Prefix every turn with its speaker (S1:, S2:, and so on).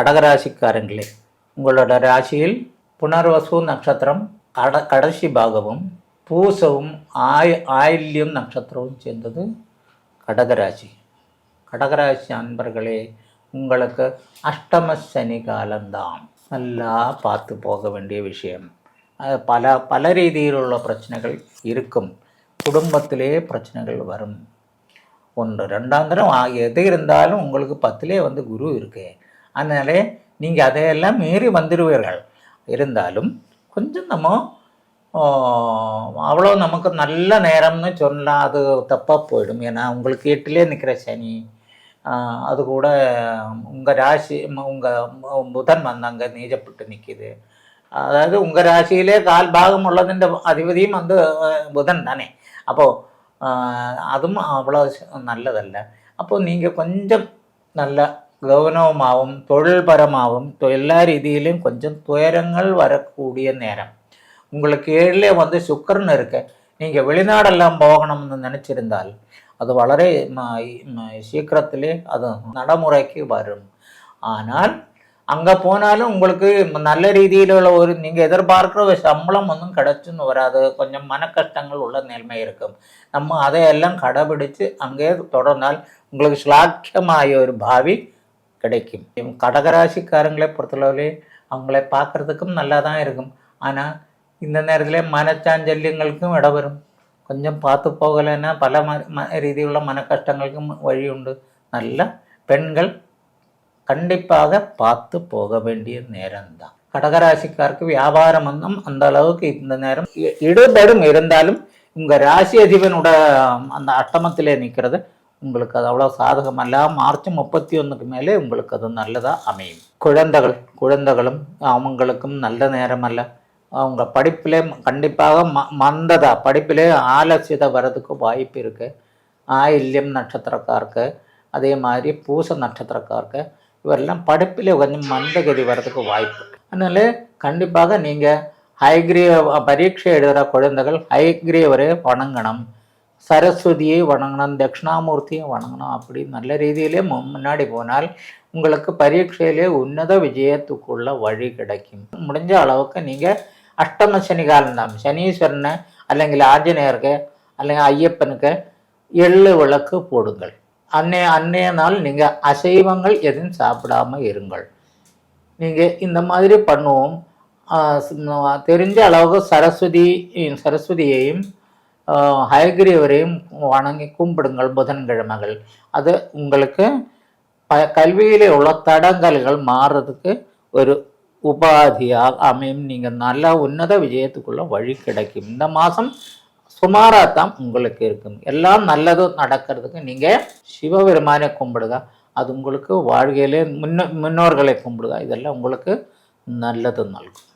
S1: கடகராசிக்காரங்களே, உங்களோட ராசியில் புனர்வசு நட்சத்திரம் கடைசி பாகமும் பூசவும் ஆயில்யம் நட்சத்திரமும் சேர்ந்தது கடகராசி. கடகராசி அன்பர்களே, உங்களுக்கு அஷ்டம சனி காலம்தான். நல்லா பார்த்து போக வேண்டிய விஷயம். பல ரீதியிலுள்ள பிரச்சனைகள் இருக்கும். குடும்பத்திலே பிரச்சனைகள் வரும். ஒன்று ரெண்டாம் தரம் எது இருந்தாலும் உங்களுக்கு 10லே குரு இருக்கு. அதனாலே நீங்கள் அதையெல்லாம் மீறி வந்துடுவீர்கள். இருந்தாலும் கொஞ்சம் நம்ம அவ்வளோ நமக்கு நல்ல நேரம்னு சொல்லலாம், அது தப்பாக போயிடும். ஏன்னா உங்களுக்கு 8லே நிற்கிற சனி, அது கூட உங்கள் ராசி உங்கள் புதன் அங்கே நீஜப்பட்டு நிற்கிது. அதாவது உங்கள் ராசியிலே கால் பாகம் உள்ளதுன்ற அதிபதியும் புதன் தானே. அப்போது அதுவும் அவ்வளோ நல்லதல்ல. அப்போது நீங்கள் கொஞ்சம் நல்ல கவனமாகவும் தொழில்பரமாகவும் எல்லா ரீதியிலையும் கொஞ்சம் துயரங்கள் வரக்கூடிய நேரம். உங்களுக்கு 7லே சுக்கிரன் இருக்க, நீங்கள் வெளிநாடெல்லாம் போகணும்னு நினச்சிருந்தால் அது வளர சீக்கிரத்திலே அது நடைமுறைக்கு வரும். ஆனால் அங்கே போனாலும் உங்களுக்கு நல்ல ரீதியில் உள்ள நீங்கள் எதிர்பார்க்குற சம்பளம் கிடச்சுன்னு வராது. கொஞ்சம் மன கஷ்டங்கள் உள்ள நிலைமை இருக்கும். நம்ம அதையெல்லாம் கடைபிடித்து அங்கே தொடர்ந்தால் உங்களுக்கு ஸ்லாக்கியமாய ஒரு பாவி கிடைக்கும். கடகராசிக்காரங்களை பொறுத்தளவுலே அவங்கள பார்க்குறதுக்கும் நல்லா தான் இருக்கும். ஆனால் இந்த நேரத்தில் மனச்சாஞ்சல்யங்களுக்கும் இடம் வரும். கொஞ்சம் பார்த்து போகலைன்னா பல ரீதியுள்ள மன கஷ்டங்களுக்கும் வழி உண்டு. நல்ல பெண்கள் கண்டிப்பாக பார்த்து போக வேண்டிய நேரம்தான். கடகராசிக்காருக்கு வியாபாரம் அந்த அளவுக்கு இந்த நேரம் ஈடுபடும். இருந்தாலும் உங்கள் ராசி அதிபனோட அந்த அஷ்டமத்திலே நிற்கிறது உங்களுக்கு அது அவ்வளோ சாதகம் அல்ல. மார்ச் 31க்கு மேலே உங்களுக்கு அது நல்லதாக அமையும். குழந்தைகளும் அவங்களுக்கும் நல்ல நேரம் அல்ல. அவங்க படிப்பிலே கண்டிப்பாக மந்ததா, படிப்பிலே ஆலசியதை வர்றதுக்கு வாய்ப்பு இருக்குது. ஆயில்யம் நட்சத்திரக்காருக்கு, அதே மாதிரி பூச நட்சத்திரக்காருக்கு, இவரெல்லாம் படிப்பிலே கொஞ்சம் மந்தகதி வர்றதுக்கு வாய்ப்பு. அதனால் கண்டிப்பாக நீங்கள் பரீட்சை எழுதுகிற குழந்தைகள் ஹைகிரீவரை வணங்கணும், சரஸ்வதியை வணங்கணும், தட்சிணாமூர்த்தியை வணங்கணும். அப்படி நல்ல ரீதியிலே முன்னாடி போனால் உங்களுக்கு பரீட்சையிலே உன்னத விஜயத்துக்குள்ள வழி கிடைக்கும். முடிஞ்ச அளவுக்கு நீங்கள் அஷ்டம சனி காலம்தான். சனீஸ்வரனை அல்லைங்கில் ஆஞ்சநேயருக்கு அல்லைங்க ஐயப்பனுக்கு எள்ளு விளக்கு போடுங்கள். அன்னைய நாள் நீங்கள் அசைவங்கள் எதுவும் சாப்பிடாமல் இருங்கள். நீங்கள் இந்த மாதிரி பண்ணுவோம். தெரிஞ்ச அளவுக்கு சரஸ்வதியையும் ஹயகிரீவரையும் வணங்கி கும்பிடுங்கள் புதன்கிழமைகள். அது உங்களுக்கு கல்வியிலே உள்ள தடங்கல்கள் மாறுறதுக்கு ஒரு உபாதியாக அமையும். நீங்கள் நல்ல உன்னத விஜயத்துக்குள்ள வழி கிடைக்கும். இந்த மாதம் சுமாராக தான் உங்களுக்கு இருக்கும். எல்லாம் நல்லதும் நடக்கிறதுக்கு நீங்கள் சிவபெருமானை கும்பிடுங்க. அது உங்களுக்கு வாழ்க்கையிலே முன்னோர்களை கும்பிடுங்க. இதெல்லாம் உங்களுக்கு நல்லது நல்கும்.